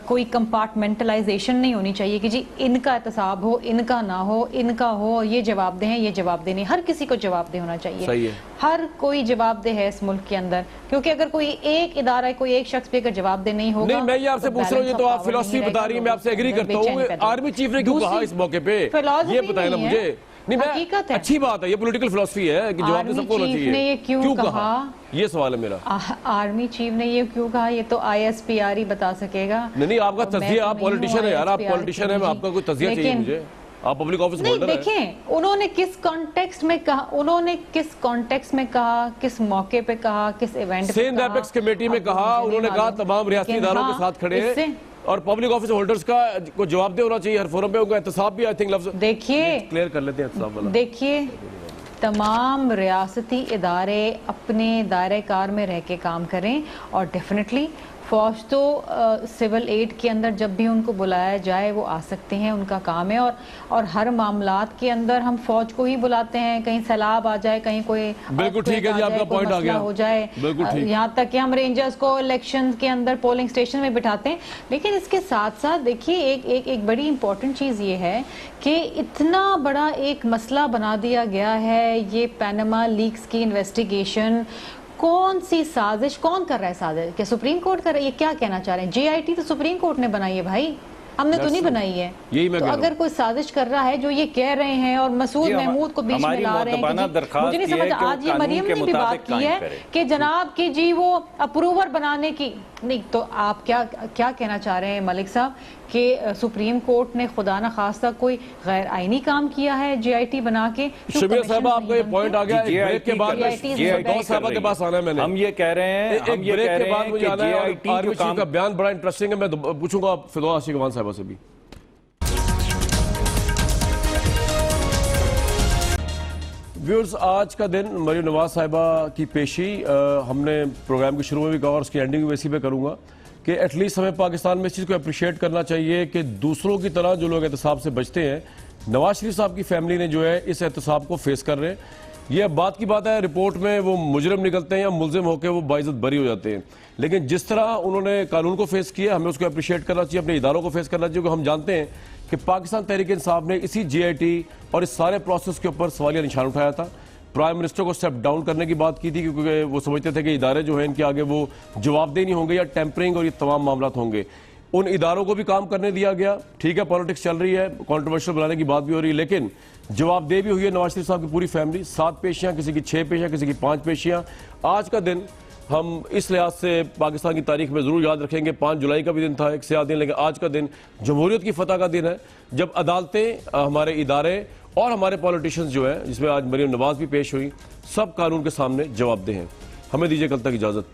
Speaker 6: कोई कंपार्टमेंटलाइजेशन नहीं होनी चाहिए कि जी इनका एहतसाब हो, इनका ना हो, इनका हो, ये जवाबदेह हैं, ये जवाबदेह नहीं। हर किसी को जवाबदेह होना चाहिए।
Speaker 1: सही है।
Speaker 6: हर कोई जवाबदेह है इस मुल्क के अंदर, क्योंकि अगर कोई एक इदारा, कोई एक शख्स भी अगर जवाबदेह नहीं होगा।
Speaker 1: नहीं, मैं ये आपसे पूछ रहा हूँ, ये तो आप फिलॉसफी बता रही है, मैं आपसे एग्री करता हूँ। आर्मी चीफ ने क्यों कहा इस मौके पे, ये बताए ना मुझे। नहीं, मैं, अच्छी बात है, ये पॉलिटिकल फिलॉसफी है कि जवाब सबको होना चाहिए।
Speaker 6: ने ये क्यों कहा,
Speaker 1: ये सवाल है मेरा।
Speaker 6: आर्मी चीफ ने ये क्यों कहा, ये तो ISPR ही बता सकेगा।
Speaker 1: नहीं, आपका तज़किया, आप पॉलिटिशियन है यार, आप पॉलिटिशियन है, आपका कोई तज़किया चाहिए मुझे। आप पब्लिक ऑफिस
Speaker 6: नहीं,
Speaker 1: होल्डर हैं।
Speaker 6: देखें उन्होंने किस कॉन्टेक्स्ट में कहा, किस मौके पे कहा, किस इवेंट पे
Speaker 1: सिंध
Speaker 6: कहा,
Speaker 1: एपेक्स कमेटी में
Speaker 6: अब
Speaker 1: कहा,
Speaker 6: मुझे नहीं
Speaker 1: उन्होंने कहा
Speaker 6: मालूम।
Speaker 1: तमाम रियासती
Speaker 6: लेकिन
Speaker 1: इदारों के
Speaker 6: हाँ,
Speaker 1: साथ खड़े हैं
Speaker 6: इससे-
Speaker 1: और पब्लिक ऑफिस होल्डर्स का को जवाब दे होना चाहिए हर फोरम पे। उनका एहतसाब भी आई थिंक लफ्ज
Speaker 6: देखिए
Speaker 1: क्लियर कर लेते हैं एहतसाब वाला।
Speaker 6: देखिए तमाम रियासती इदारे अपने दायरे कार में रह के काम करें और डेफिनेटली फौज तो सिविल एड के अंदर जब भी उनको बुलाया जाए वो आ सकते हैं, उनका काम है। और हर मामलात के अंदर हम फौज को ही बुलाते हैं, कहीं सैलाब आ जाए, कहीं कोई
Speaker 1: बिल्कुल ठीक है जी, आपका पॉइंट आ गया,
Speaker 6: हो जाए,
Speaker 1: बिल्कुल ठीक।
Speaker 6: यहाँ तक कि हम रेंजर्स को इलेक्शन के अंदर पोलिंग स्टेशन में बिठाते हैं। लेकिन इसके साथ साथ देखिए एक बड़ी इंपॉर्टेंट चीज़ ये है कि इतना बड़ा एक मसला बना दिया गया है ये पैनामा लीक्स की इन्वेस्टिगेशन। कौन सी साजिश, कौन कर रहा है साजिश? क्या सुप्रीम कोर्ट कर रहा है? ये क्या कहना चाह रहे हैं? जेआईटी तो सुप्रीम कोर्ट ने बनाई है भाई, हमने तो नहीं बनाई है।
Speaker 1: यही मैं
Speaker 6: तो
Speaker 1: कह रहा
Speaker 6: अगर कोई साजिश कर रहा है जो ये कह रहे हैं और मसूद
Speaker 5: जी,
Speaker 6: महमूद को बीच में
Speaker 5: हमारी
Speaker 6: ला रहे हैं
Speaker 5: मुअद्दबाना
Speaker 6: कि जी,
Speaker 5: दरख्वास्त
Speaker 6: मुझे नहीं
Speaker 5: ये है
Speaker 6: समझ,
Speaker 5: कि वो
Speaker 6: आज ये
Speaker 5: कानून
Speaker 6: मरियम
Speaker 5: के
Speaker 6: ने भी बात
Speaker 5: मुताबिक
Speaker 6: की है
Speaker 5: कायम करे।
Speaker 6: कि जनाब की जी वो अप्रूवर बनाने की नहीं। तो आप क्या कहना चाह रहे हैं मलिक साहब कि सुप्रीम कोर्ट ने खुदा न खास्ता कोई गैर आईनी काम किया है जेआईटी बना के? क्यों
Speaker 1: शबीर
Speaker 6: कमीशन
Speaker 1: साहब आपका ये
Speaker 6: नहीं बनते?
Speaker 1: पॉइंट आ गया। एक ब्रेक के बाद
Speaker 6: JIT
Speaker 1: गौ साहब के पास आना है मैंने।
Speaker 5: हम ये कह रहे हैं,
Speaker 1: एक ब्रेक के बाद मुझे आना है और आर्मी चीफ का बयान बड़ा इंटरेस्टिंग है, मैं पूछूंगा फिदौआ आशिकवान साहबा से भी। व्यूअर्स, आज का दिन मरियम नवाज साहिबा की पेशी हमने प्रोग्राम के शुरू में भी कहा और उसकी एंडिंग भी इसी पे करूंगा कि एटलीस्ट हमें पाकिस्तान में इस चीज़ को अप्रिशिएट करना चाहिए कि दूसरों की तरह जो लोग एहतसाब से बचते हैं, नवाज शरीफ साहब की फैमिली ने जो है इस एहतसाब को फेस कर रहे हैं। ये अब बात की बात है, रिपोर्ट में वो मुजरिम निकलते हैं या मुलजिम होकर वो बाइज्जत बरी हो जाते हैं, लेकिन जिस तरह उन्होंने कानून को फेस किया हमें उसको अप्रिशिएट करना चाहिए, अपने इदारों को फेस करना चाहिए। क्योंकि हम जानते हैं कि पाकिस्तान तहरीक इंसाफ ने इसी जेआईटी और इस सारे प्रोसेस के ऊपर सवालिया निशान उठाया था। प्राइम मिनिस्टर को स्टेप डाउन करने की बात की थी क्योंकि वो समझते थे कि इदारे जो हैं इनके आगे वो जवाबदेह नहीं होंगे या टेम्परिंग और ये तमाम मामला होंगे। उन इदारों को भी काम करने दिया गया। ठीक है, पॉलिटिक्स चल रही है, कंट्रोवर्शियल बनाने की बात भी हो रही है, लेकिन जवाबदेह भी हुई है नवाज शरीफ साहब की पूरी फैमिली। 7 पेशियां, किसी की 6 पेशियां, किसी की 5 पेशियां। आज का दिन हम इस लिहाज से पाकिस्तान की तारीख में जरूर याद रखेंगे। 5 जुलाई का भी दिन था, एक सियाह दिन, लेकिन आज का दिन जमहूरियत की फतह का दिन है, जब अदालतें, हमारे इदारे और हमारे पॉलिटिशियंस जो है, जिसमें आज मरियम नवाज भी पेश हुई, सब कानून के सामने जवाबदेह हैं। हमें दीजिए कल तक इजाजत।